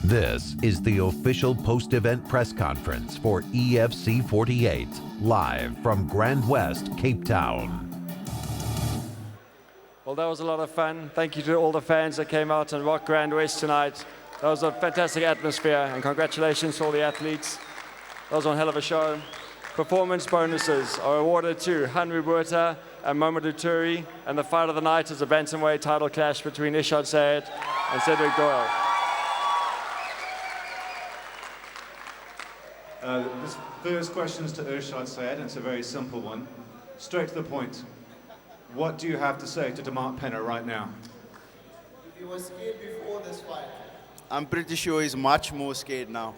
This is the official post-event press conference for EFC 48, live from GrandWest, Cape Town. Well, that was a lot of fun. Thank you to all the fans that came out and rocked GrandWest tonight. That was a fantastic atmosphere, and congratulations to all the athletes. That was one hell of a show. Performance bonuses are awarded to Henry Buerta and Momodou Turi, and the fight of the night is a bantamweight title clash between Ishod Sayed and Cedric Doyle. This first question is to Ishod Sayed, and it's a very simple one. Straight to the point. What do you have to say to DeMart Penner right now? If he was scared before this fight, I'm pretty sure he's much more scared now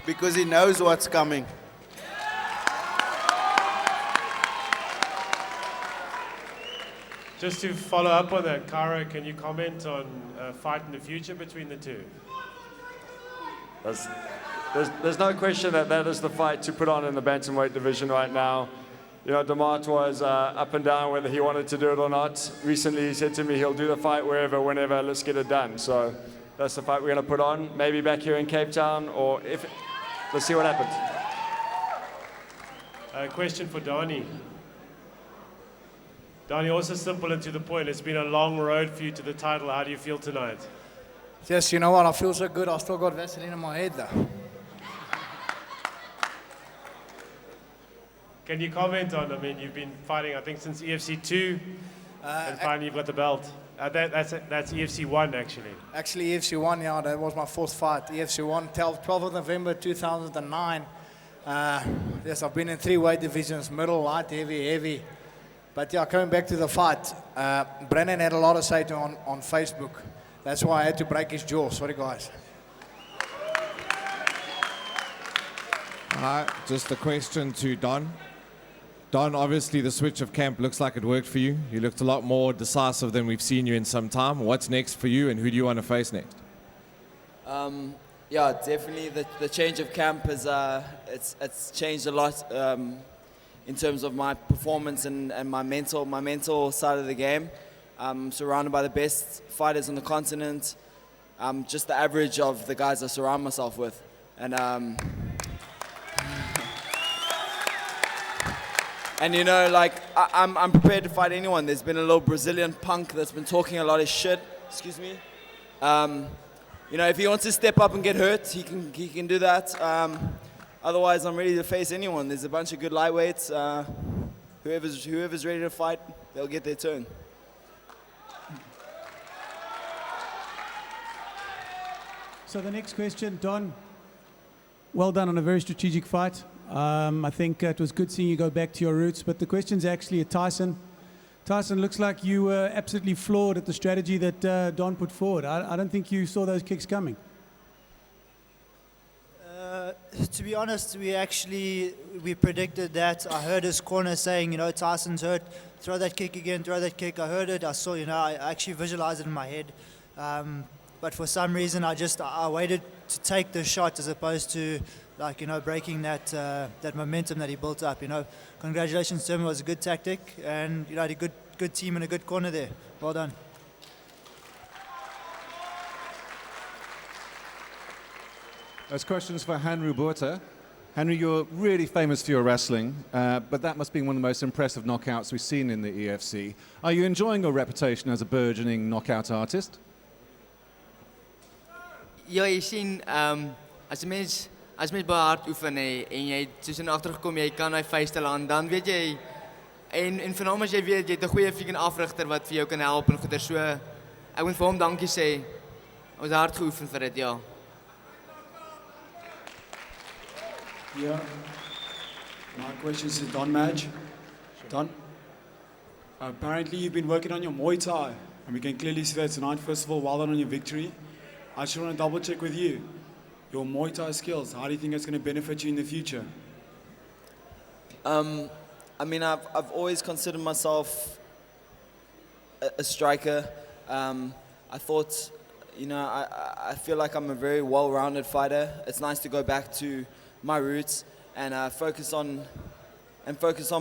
because he knows what's coming. Just to follow up on that, Kara, can you comment on a fight in the future between the two? There's no question that that is the fight to put on in the bantamweight division right now. You know, DeMart was up and down whether he wanted to do it or not. Recently he said to me he'll do the fight wherever, whenever, let's get it done. So that's the fight we're going to put on, maybe back here in Cape Town, or if, let's see what happens. A question for Donnie. Donnie, also simple and to the point. It's been a long road for you to the title. How do you feel tonight? Yes, you know what, I feel so good. I still got Vaseline in my head though. Can you comment on, I mean, you've been fighting, I think, since EFC 2, and finally you've got the belt. That's EFC 1, actually. Actually, EFC 1, yeah, that was my fourth fight. EFC 1, 12th of November 2009. Yes, I've been in 3 weight divisions, middle, light, heavy. But yeah, coming back to the fight, Brennan had a lot to say to on Facebook. That's why I had to break his jaw. Sorry, guys. Hi, just a question to Don. Don, obviously the switch of camp looks like it worked for you. You looked a lot more decisive than we've seen you in some time. What's next for you, and who do you want to face next? Yeah, definitely the change of camp has it's changed a lot in terms of my performance and my mental side of the game. I'm surrounded by the best fighters on the continent. I'm just the average of the guys I surround myself with, and and you know, like I'm prepared to fight anyone. There's been a little Brazilian punk that's been talking a lot of shit. Excuse me. You know, if he wants to step up and get hurt, he can do that. Otherwise, I'm ready to face anyone. There's a bunch of good lightweights. Whoever's ready to fight, they'll get their turn. So the next question, Don. Well done on a very strategic fight. I think it was good seeing you go back to your roots. But the question's actually at Tyson. Tyson, looks like you were absolutely floored at the strategy that Don put forward. I don't think you saw those kicks coming. To be honest, we predicted that. I heard his corner saying, you know, Tyson's hurt. Throw that kick again, throw that kick. I heard it. I saw, you know, I actually visualized it in my head. But for some reason, I waited to take the shot as opposed to, like, you know, breaking that momentum that he built up. You know, congratulations to him. It was a good tactic, and you know, had a good team and a good corner there. Well done. Those questions for Henry Buerta. Henry, you're really famous for your wrestling, but that must have been one of the most impressive knockouts we've seen in the EFC. Are you enjoying your reputation as a burgeoning knockout artist? Ja, jy sien, as 'n mens baie hard oefen en jy tussen agtergekom jy kan hy vuiste land, dan weet jy en veral as jy weet jy het 'n goeie freaking afrigter wat vir jou kan help en goeie so ek moet vir hom dankie sê. Ons hard geoefen vir dit, ja. Yeah. My question is to Don Madge. Don, apparently you've been working on your Muay Thai, and we can clearly see that tonight. First of all, well done on your victory. I just want to double check with you. Your Muay Thai skills, how do you think it's going to benefit you in the future? I mean, I've always considered myself a striker. I thought, you know, I feel like I'm a very well-rounded fighter. It's nice to go back to my roots and focus on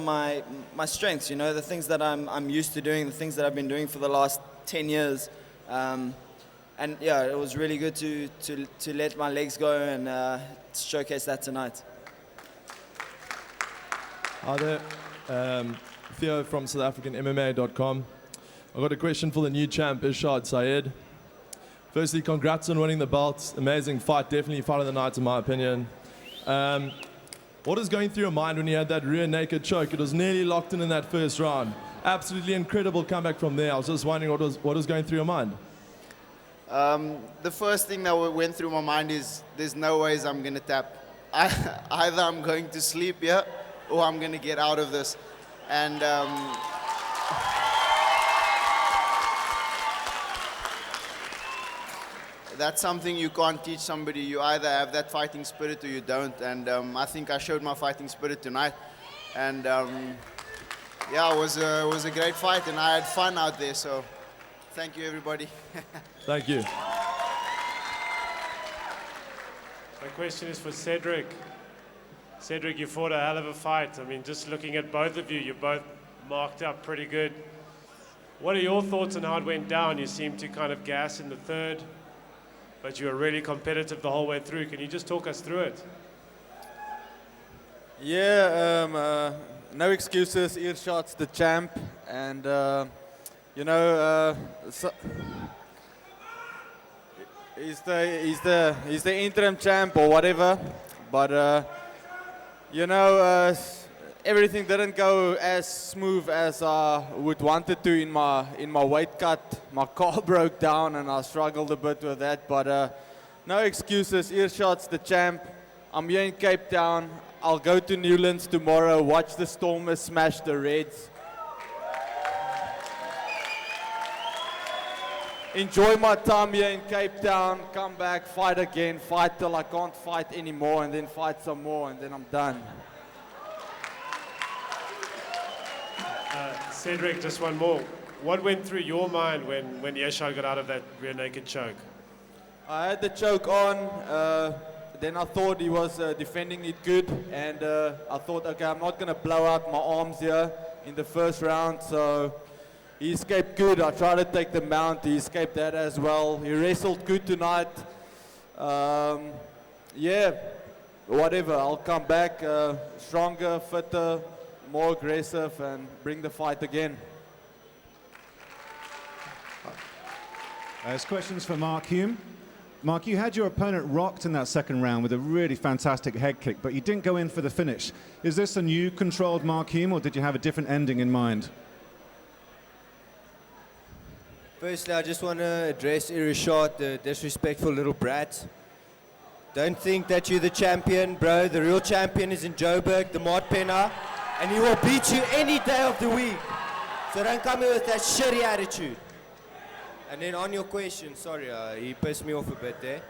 my strengths. You know, the things that I'm used to doing, the things that I've been doing for the last 10 years. And yeah, it was really good to let my legs go and showcase that tonight. Hi there, Theo from SouthAfricanMMA.com. I've got a question for the new champ, Ishad Syed. Firstly, congrats on winning the belt. Amazing fight, definitely fight of the night in my opinion. What was going through your mind when you had that rear naked choke? It was nearly locked in that first round. Absolutely incredible comeback from there. I was just wondering what was going through your mind? The first thing that went through my mind is there's no ways I'm going to tap. Either I'm going to sleep here or I'm going to get out of this. And that's something you can't teach somebody. You either have that fighting spirit or you don't. And I think I showed my fighting spirit tonight. And yeah, it was a great fight and I had fun out there. So thank you, everybody. Thank you. My question is for Cedric. Cedric, you fought a hell of a fight. I mean, just looking at both of you, you're both marked up pretty good. What are your thoughts on how it went down? You seemed to kind of gas in the third, but you were really competitive the whole way through. Can you just talk us through it? Yeah, no excuses. Earshot's the champ, and you know, he's the interim champ or whatever. But you know, everything didn't go as smooth as I would want it to in my weight cut. My car broke down and I struggled a bit with that. But no excuses. Earshot's the champ. I'm here in Cape Town. I'll go to Newlands tomorrow, watch the Stormers smash the Reds. Enjoy my time here in Cape Town, come back, fight again, fight till I can't fight anymore, and then fight some more, and then I'm done. Cedric, just one more. What went through your mind when Yeshai got out of that rear naked choke? I had the choke on. Then I thought he was defending it good, and I thought, okay, I'm not going to blow out my arms here in the first round, so he escaped good. I tried to take the mount, he escaped that as well. He wrestled good tonight. Yeah, whatever, I'll come back stronger, fitter, more aggressive, and bring the fight again. There's questions for Mark Hume. Mark, you had your opponent rocked in that second round with a really fantastic head kick, but you didn't go in for the finish. Is this a new controlled Mark Hume, or did you have a different ending in mind? Firstly, I just want to address Irishad, the disrespectful little brat. Don't think that you're the champion, bro. The real champion is in Joburg, the Mart Penna, and he will beat you any day of the week. So don't come here with that shitty attitude. And then on your question, sorry, he pissed me off a bit there.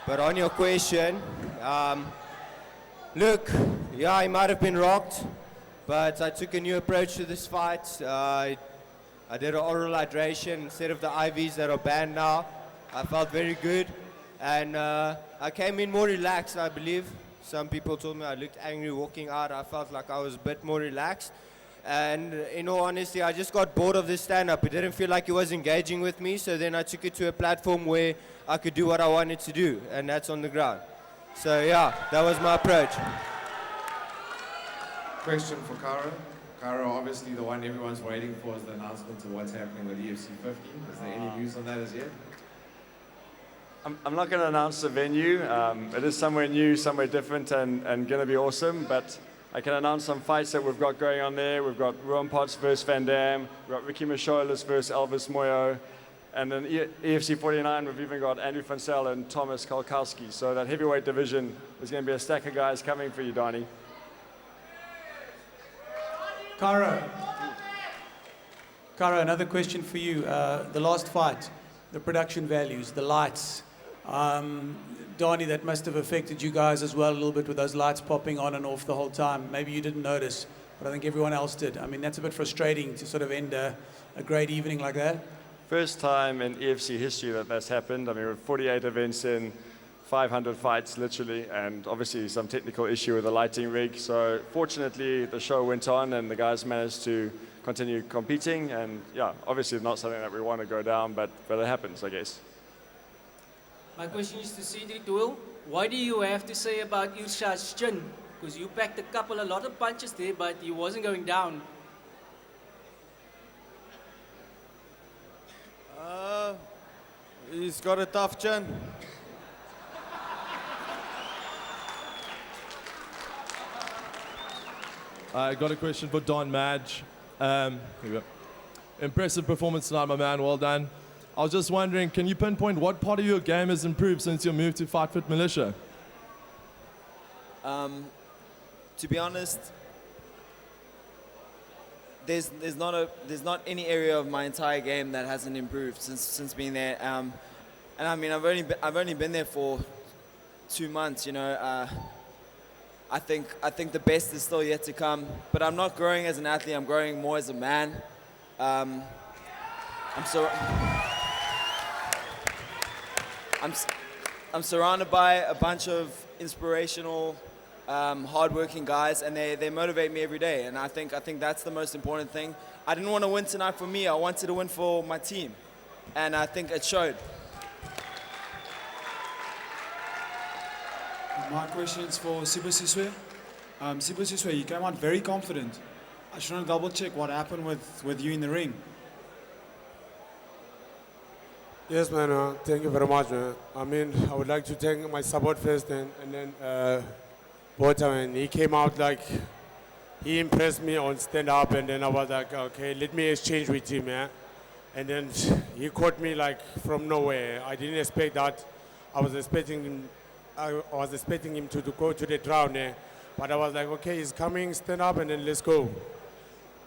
But on your question, look, yeah, he might have been rocked, but I took a new approach to this fight. I did an oral hydration instead of the IVs that are banned now. I felt very good, and I came in more relaxed, I believe. Some people told me I looked angry walking out. I felt like I was a bit more relaxed. And in all honesty, I just got bored of this stand-up. It didn't feel like he was engaging with me, so then I took it to a platform where I could do what I wanted to do, and that's on the ground. So yeah, that was my approach. Question for Karo. Karo, obviously the one everyone's waiting for is the announcement of what's happening with EFC 50. Is there any news on that as yet? I'm not going to announce the venue. It is somewhere new, somewhere different, and going to be awesome, but I can announce some fights that we've got going on there. We've got Ruan Potts versus Van Dam. We've got Ricky Masholas versus Elvis Moyo. And then EFC 49, we've even got Andrew Van Sel and Thomas Kalkowski. So that heavyweight division is going to be a stack of guys coming for you, Donnie. Karo, another question for you. The last fight, the production values, the lights. Donnie, that must have affected you guys as well a little bit with those lights popping on and off the whole time. Maybe you didn't notice, but I think everyone else did. I mean, that's a bit frustrating to sort of end a great evening like that. First time in EFC history that's happened. I mean, we're 48 events in, 500 fights literally, and obviously some technical issue with the lighting rig. So fortunately, the show went on and the guys managed to continue competing. And yeah, obviously not something that we want to go down, but it happens, I guess. My question is to Cedric Doyle. What do you have to say about Irshad's chin? Because you packed a lot of punches there, but he wasn't going down. He's got a tough chin. I got a question for Don Madge. Here we go. Impressive performance tonight, my man. Well done. I was just wondering, can you pinpoint what part of your game has improved since your move to Fight Fit Militia? To be honest, there's not any area of my entire game that hasn't improved since being there. And I mean, I've only been there for 2 months. You know, I think the best is still yet to come. But I'm not growing as an athlete. I'm growing more as a man. I'm surrounded by a bunch of inspirational, hardworking guys, and they motivate me every day. And I think that's the most important thing. I didn't want to win tonight for me. I wanted to win for my team, and I think it showed. My question is for Sibu Siswe. Sibu Siswe, you came out very confident. I just want to double check what happened with you in the ring. Yes, man. Thank you very much, man. I mean, I would like to thank my support first, and then Bota, man. He came out like, he impressed me on stand-up, and then I was like, okay, let me exchange with him, man. And then he caught me like from nowhere. I didn't expect that. I was expecting him to go to the ground, but I was like, okay, he's coming, stand up, and then let's go.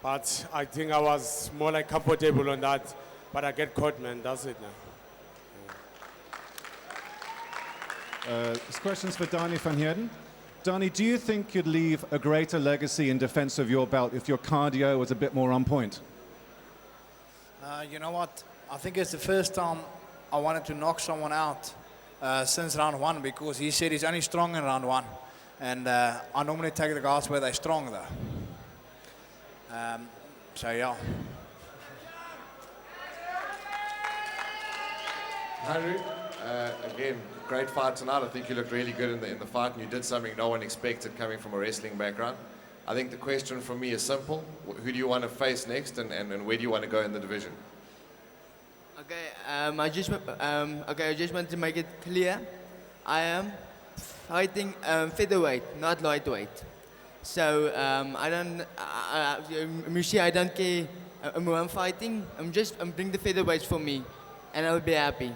But I think I was more like comfortable on that, but I get caught, man. That's it now. This question's for Dani van Heerden. Dani, do you think you'd leave a greater legacy in defense of your belt if your cardio was a bit more on point? You know what? I think it's the first time I wanted to knock someone out since round 1, because he said he's only strong in round 1. And I normally take the guys where they're strong, though. So, yeah. Henry, again, great fight tonight. I think you looked really good in the fight, and you did something no one expected coming from a wrestling background. I think the question for me is simple. Who do you want to face next, and where do you want to go in the division? Okay, I just want to make it clear. I am fighting featherweight, not lightweight. So I don't care who I'm fighting. I'm bring the featherweights for me, and I'll be happy.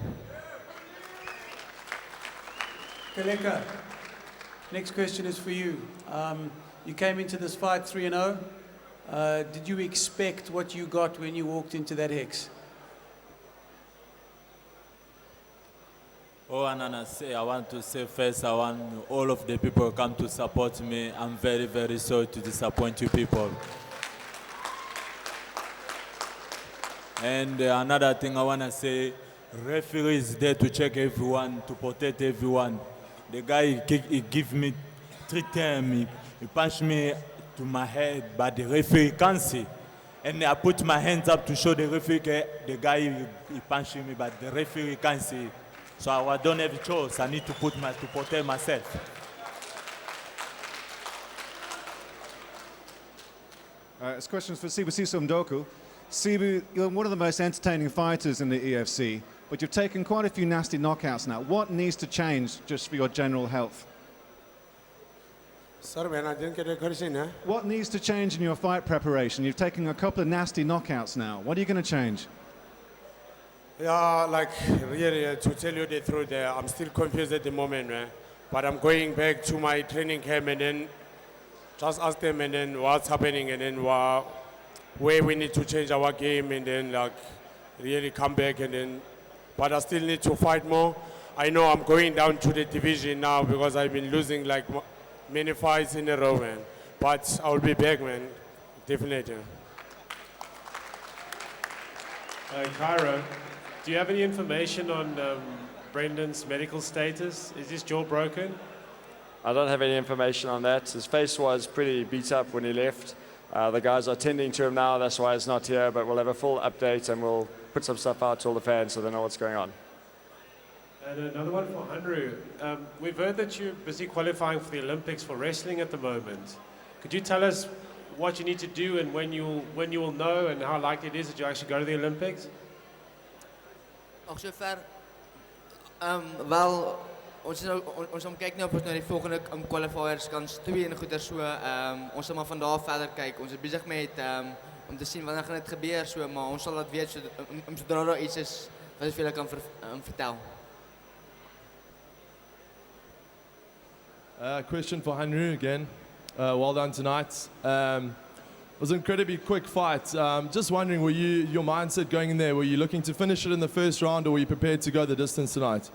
Kaleka, next question is for you. You came into this fight 3-0. Did you expect what you got when you walked into that hex? Oh, I want to say first, I want all of the people who come to support me. I'm very, very sorry to disappoint you people. And another thing I want to say, referee is there to check everyone, to protect everyone. The guy, he give me 3 times, he punched me to my head, but the referee can't see. And I put my hands up to show the referee, the guy, he punched me, but the referee can't see. So I don't have a choice. I need to protect myself. This question's for Sibu Mdoku. Sibu, you're one of the most entertaining fighters in the EFC, but you've taken quite a few nasty knockouts now. What needs to change just for your general health? Sorry, man, I didn't get the question, huh? What needs to change in your fight preparation? You've taken a couple of nasty knockouts now. What are you going to change? Yeah, like, really, to tell you the truth, I'm still confused at the moment, man. But I'm going back to my training camp and then just ask them and then what's happening and then where we need to change our game and then, like, really come back and then... But I still need to fight more. I know I'm going down to the division now because I've been losing, like, many fights in a row, man. But I'll be back, man, definitely. Cairo, do you have any information on Brendan's medical status? Is his jaw broken? I don't have any information on that. His face was pretty beat up when he left. The guys are tending to him now, that's why it's not here, but we'll have a full update and we'll put some stuff out to all the fans so they know what's going on. And another one for Andrew. We've heard that you're busy qualifying for the Olympics for wrestling at the moment. Could you tell us what you need to do and when you will know and how likely it is that you actually go to the Olympics? Nog sover. Wel, ons kyk nou op ons na die volgende qualifiers kans 2 en goeie so. Ons sal maar van daar verder kyk. Ons is besig met om te sien wanneer gaan dit gebeur so, maar ons sal dit weet so sodra daar iets is wat ek vir julle kan vertel. Question for Henry again. Well done tonight. It was an incredibly quick fight. Just wondering, were your mindset going in there, were you looking to finish it in the first round or were you prepared to go the distance tonight?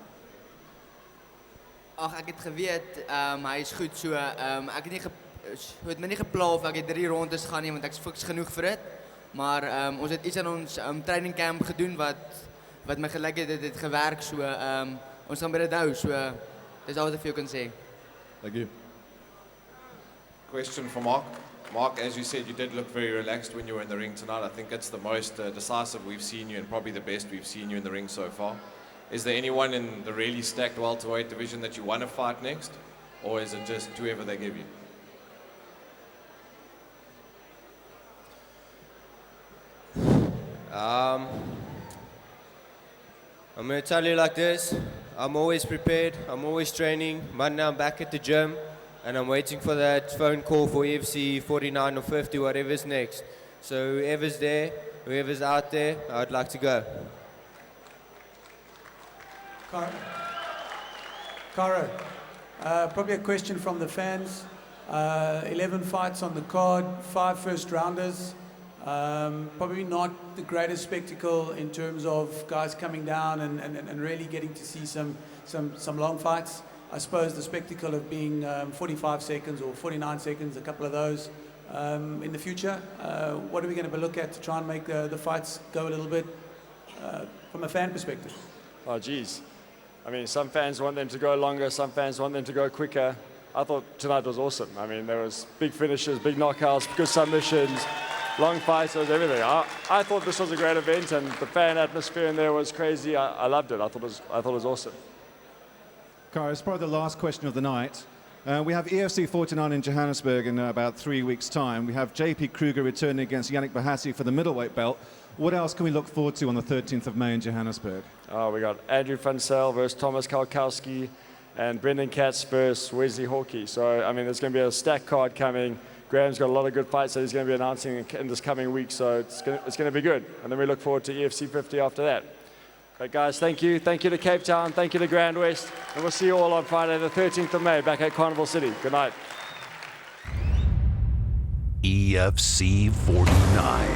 Ag, ek het geweet, hy is goed so, ek het my nie gepla of ek 3 rondes gaan nie, want ek is fiks genoeg vir dit. Maar ons het iets aan ons training camp gedoen wat my gelyk het gewerk so, ons gaan by dit hou, so dis al wat ek vir jou kan sê. Thank you. Question for Mark. Mark, as you said, you did look very relaxed when you were in the ring tonight. I think it's the most decisive we've seen you and probably the best we've seen you in the ring so far. Is there anyone in the really stacked welterweight division that you want to fight next? Or is it just whoever they give you? I'm going to tell you like this. I'm always prepared. I'm always training. But now I'm back at the gym. And I'm waiting for that phone call for EFC 49 or 50, whatever's next. So whoever's there, whoever's out there, I'd like to go. Caro, probably a question from the fans. 11 fights on the card, 5 first rounders. Probably not the greatest spectacle in terms of guys coming down and really getting to see some long fights. I suppose the spectacle of being 45 seconds or 49 seconds, a couple of those in the future. What are we going to look at to try and make the fights go a little bit from a fan perspective? Oh, geez. I mean, some fans want them to go longer, some fans want them to go quicker. I thought tonight was awesome. I mean, there was big finishes, big knockouts, good submissions, long fights, there was everything. I thought this was a great event, and the fan atmosphere in there was crazy. I loved it. I thought it was awesome. Cara, it's probably the last question of the night. We have EFC 49 in Johannesburg in about 3 weeks' time. We have JP Kruger returning against Yannick Bahati for the middleweight belt. What else can we look forward to on the 13th of May in Johannesburg? Oh, we got Andrew Van Zyl versus Thomas Kalkowski and Brendan Katz versus Wesley Hawkey. So, I mean, there's going to be a stacked card coming. Graham's got a lot of good fights that he's going to be announcing in this coming week, so it's going to be good. And then we look forward to EFC 50 after that. But guys, thank you. Thank you to Cape Town. Thank you to GrandWest. And we'll see you all on Friday the 13th of May back at Carnival City. Good night. EFC 49.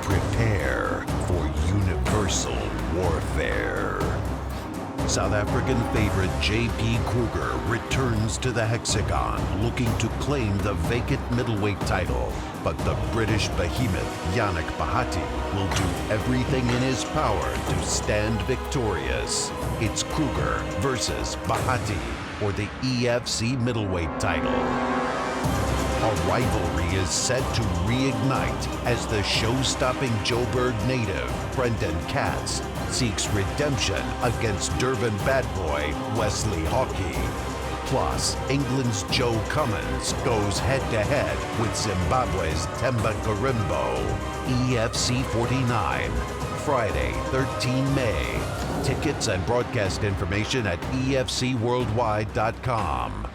Prepare for universal warfare. South African favorite JP Kruger returns to the Hexagon looking to claim the vacant middleweight title. But the British behemoth Yannick Bahati will do everything in his power to stand victorious. It's Kruger versus Bahati for the EFC middleweight title. A rivalry is set to reignite as the show-stopping Joburg native, Brendan Katz, seeks redemption against Durban bad boy Wesley Hawkey. Plus, England's Joe Cummins goes head-to-head with Zimbabwe's Themba Karimbo. EFC 49, Friday, 13 May. Tickets and broadcast information at efcworldwide.com.